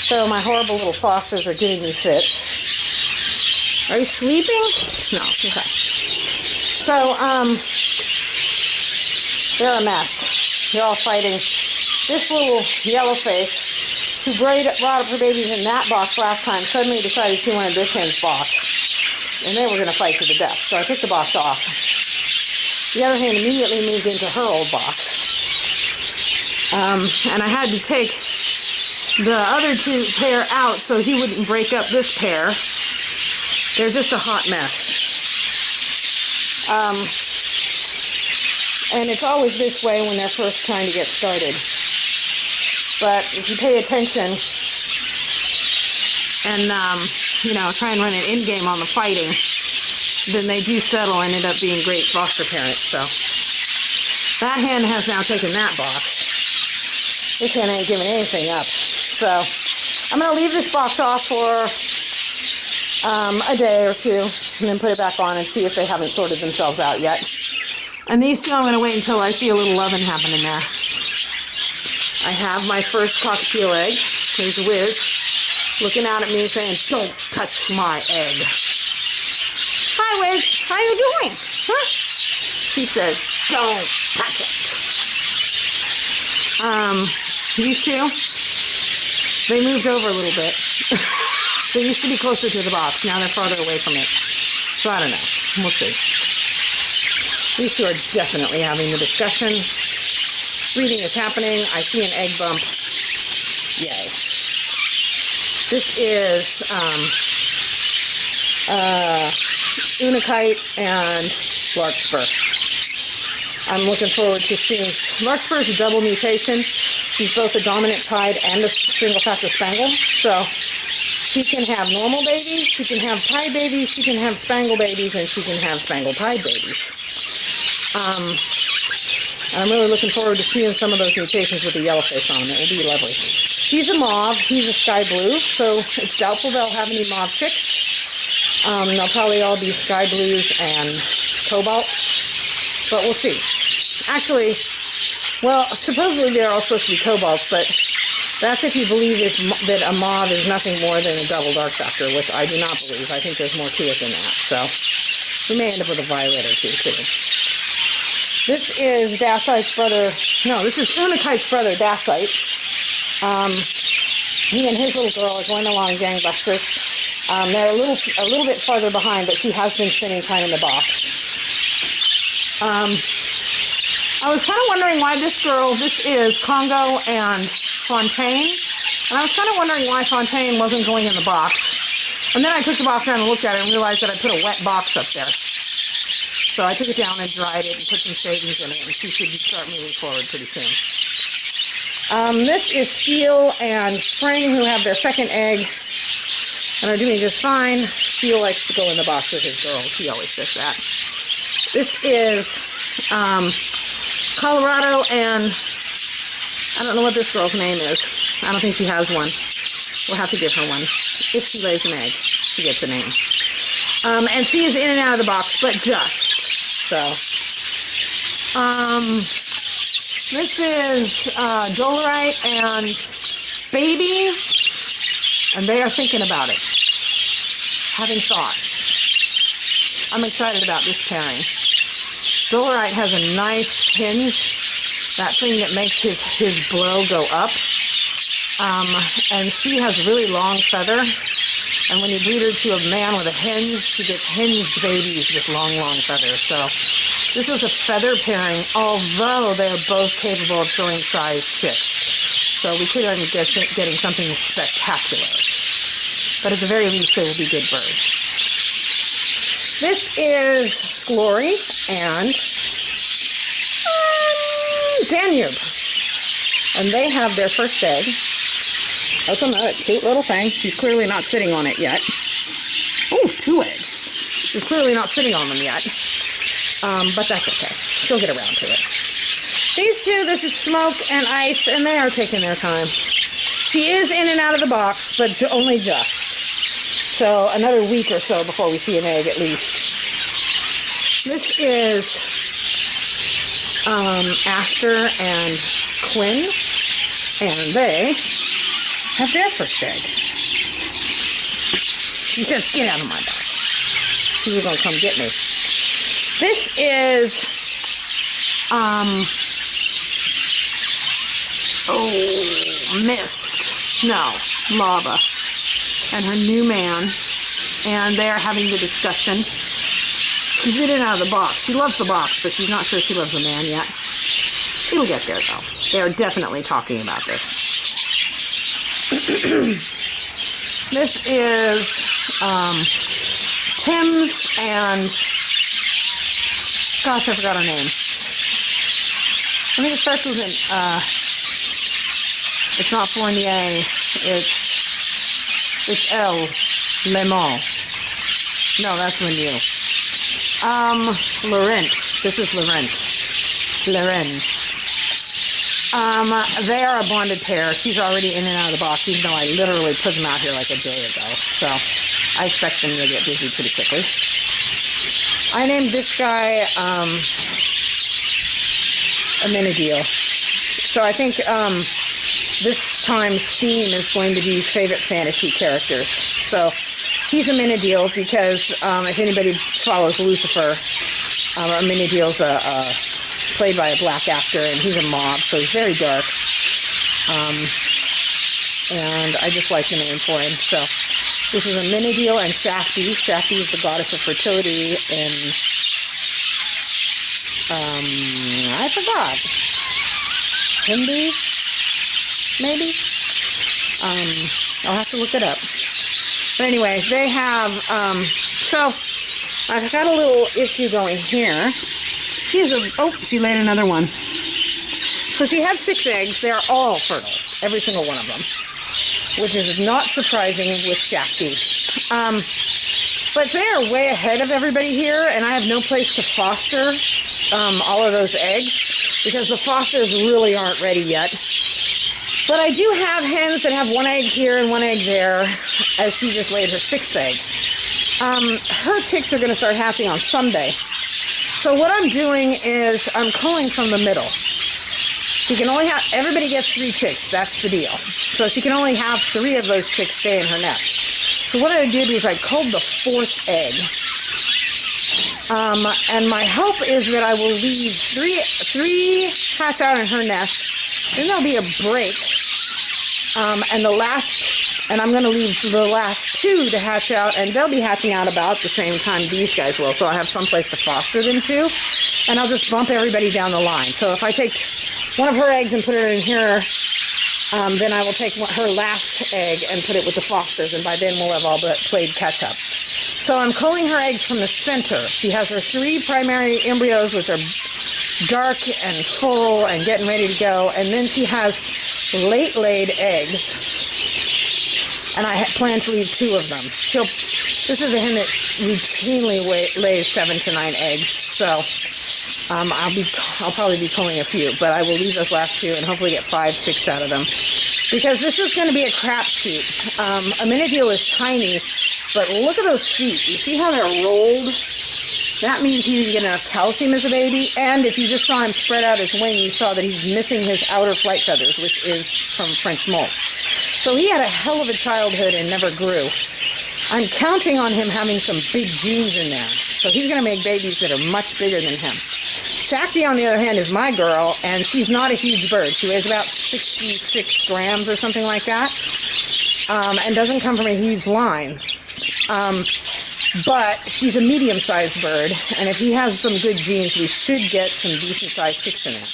So my horrible little fosters are giving me fits. Are you sleeping? No, okay. So, they're a mess. They're all fighting. This little yellow face, who brought up her babies in that box last time, suddenly decided she wanted this hen's box. And they were going to fight to the death. So I took the box off. The other hen immediately moved into her old box. And I had to take the other two pair out so he wouldn't break up this pair. They're just a hot mess. And it's always this way when they're first trying to get started. But if you pay attention and, try and run an in game on the fighting, then they do settle and end up being great foster parents. So that hen has now taken that box. This hen ain't giving anything up. So I'm going to leave this box off for a day or two and then put it back on and see if they haven't sorted themselves out yet. And these two I'm going to wait until I see a little loving happening there. I have my first cockatiel egg. There's Wiz looking out at me saying, "Don't touch my egg." Hi, Wiz. How you doing? Huh? She says, "Don't touch it." These two, they moved over a little bit. They used to be closer to the box. Now they're farther away from it. So I don't know. We'll see. These two are definitely having the discussion. Breeding is happening. I see an egg bump. Yay. This is Unakite and Larkspur. I'm looking forward to seeing. Larkspur is a double mutation. She's both a dominant pied and a single factor spangle. So she can have normal babies, she can have pied babies, she can have spangle babies, and she can have spangle pied babies. I'm really looking forward to seeing some of those mutations with the yellow face on them. It will be lovely. She's a mauve, he's a sky blue, so it's doubtful they'll have any mauve chicks. They'll probably all be sky blues and cobalts, but we'll see. Actually, well, supposedly they're all supposed to be cobalts, but that's if you believe that a mauve is nothing more than a double dark factor, which I do not believe. I think there's more to it than that, so we may end up with a violet or two, too. This is Dacite's brother. No, this is Unakite's brother, Dacite. He and his little girl are going along gangbusters. They're a little bit farther behind, but she has been spending time in the box. I was kind of wondering why this is Congo and Fontaine, and I was kind of wondering why Fontaine wasn't going in the box. And then I took the box down and looked at it and realized that I put a wet box up there. So I took it down and dried it and put some shavings in it, and she should start moving forward pretty soon. This is Steel and Spring, who have their second egg and are doing just fine. Steel likes to go in the box with his girls. He always does that. This is Colorado, and I don't know what this girl's name is. I don't think she has one. We'll have to give her one. If she lays an egg, she gets a name. And she is in and out of the box, but just. So, this is Dolerite and Baby, and they are thinking about it, having thoughts. I'm excited about this pairing. Dolerite has a nice hinge, that thing that makes his blow go up, and she has really long feather. And when you breed her to a man with a hinge, she gets hinged babies with long, long feathers. So this is a feather pairing, although they're both capable of throwing size chicks. So we could end up getting something spectacular. But at the very least, they will be good birds. This is Glory and Danube. And they have their first egg. That's another cute little thing. She's clearly not sitting on it yet. Oh, 2 eggs. She's clearly not sitting on them yet. But that's okay. She'll get around to it. These two, this is Smoke and Ice, and they are taking their time. She is in and out of the box, but only just. So another week or so before we see an egg at least. This is Aster and Quinn, and they have their first egg. He says, get out of my box. He's going to come get me. This is, Mist. No, Lava. And her new man. And they're having the discussion. She's in and out of the box. She loves the box, but she's not sure she loves the man yet. It'll get there, though. They're definitely talking about this. This is Tim's and... Gosh, I forgot her name. I think it starts with an... it's not Fournier. It's L. Le Mans. No, that's Lemieux. Laurent. This is Laurent. They are a bonded pair. She's already in and out of the box, even though I literally put them out here like a day ago. So I expect them to get busy pretty quickly. I named this guy Amenadiel. So I think this time's theme is going to be favorite fantasy characters. So he's Amenadiel because if anybody follows Lucifer, Amenadiel's played by a black actor, and he's a mob, so he's very dark. And I just like the name for him. So this is Amenadiel and Shakti. Shakti is the goddess of fertility in, I forgot. Hindu, maybe? I'll have to look it up. But anyway, they have, so I've got a little issue going here. She laid another one. So she had 6 eggs. They're all fertile, every single one of them, which is not surprising with Shakti. But they are way ahead of everybody here, and I have no place to foster all of those eggs because the fosters really aren't ready yet. But I do have hens that have 1 egg here and 1 egg there, as she just laid her 6th egg. Her chicks are going to start hatching on Sunday. So what I'm doing is I'm culling from the middle. She can only have, everybody gets 3 chicks, that's the deal. So she can only have 3 of those chicks stay in her nest. So what I did was I culled the 4th egg. And my hope is that I will leave 3 hatch out in her nest. Then there'll be a break. And I'm going to leave the last 2 to hatch out, and they'll be hatching out about the same time these guys will, so I'll have some place to foster them to, and I'll just bump everybody down the line. So if I take one of her eggs and put it in here, then I will take her last egg and put it with the fosters, and by then we'll have all but played catch up. So I'm culling her eggs from the center. She has her 3 primary embryos, which are dark and full and getting ready to go, and then she has late laid eggs. And I plan to leave 2 of them. This is a hen that routinely lays 7 to 9 eggs. So I'll probably be culling a few, but I will leave those last 2 and hopefully get 5 chicks out of them. Because this is going to be a crapshoot. Amenadiel is tiny, but look at those feet. You see how they're rolled? That means he didn't get enough calcium as a baby. And if you just saw him spread out his wing, you saw that he's missing his outer flight feathers, which is from French molt. So he had a hell of a childhood and never grew. I'm counting on him having some big genes in there. So he's going to make babies that are much bigger than him. Shakti, on the other hand, is my girl, and she's not a huge bird. She weighs about 66 grams or something like that, and doesn't come from a huge line. But she's a medium-sized bird, and if he has some good genes, we should get some decent-sized chicks in there.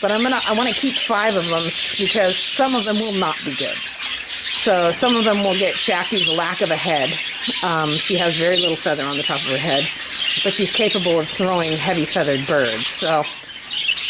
But I want to keep 5 of them because some of them will not be good. So some of them will get Shakti's lack of a head. She has very little feather on the top of her head, but she's capable of throwing heavy feathered birds. So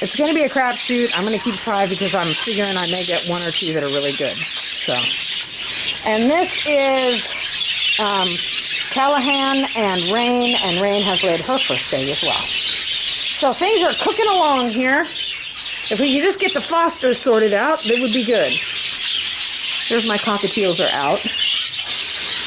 it's going to be a crapshoot. I'm going to keep 5 because I'm figuring I may get 1 or 2 that are really good. So, and this is Callahan and Rain has laid her first egg as well. So things are cooking along here. If we could just get the fosters sorted out, it would be good. There's my cockatiels are out.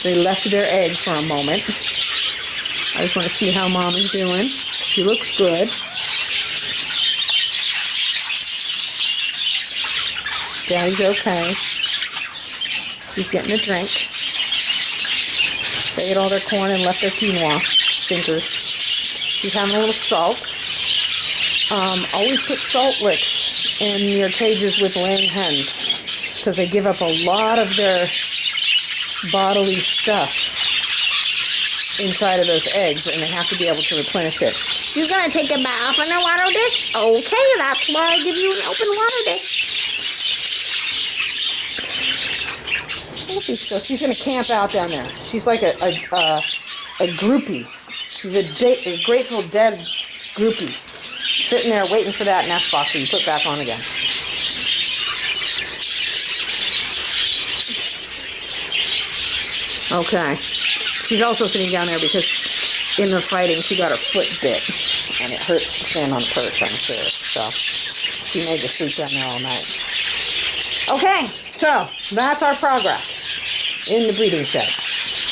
They left their egg for a moment. I just want to see how Mom is doing. She looks good. Daddy's okay. She's getting a drink. They ate all their corn and left their quinoa. Stinkers. She's having a little salt. Always put salt licks in your cages with laying hens because they give up a lot of their bodily stuff inside of those eggs, and they have to be able to replenish it. You're going to take a bath in a water dish? Okay, that's why I give you an open water dish. So she's going to camp out down there. She's like a groupie. She's a Grateful Dead groupie. Sitting there waiting for that nest box to be put back on again. Okay. She's also sitting down there because in the fighting she got her foot bit. And it hurts to stand on a perch, I'm sure. So she may just sleep down there all night. Okay, so that's our progress in the breeding shed.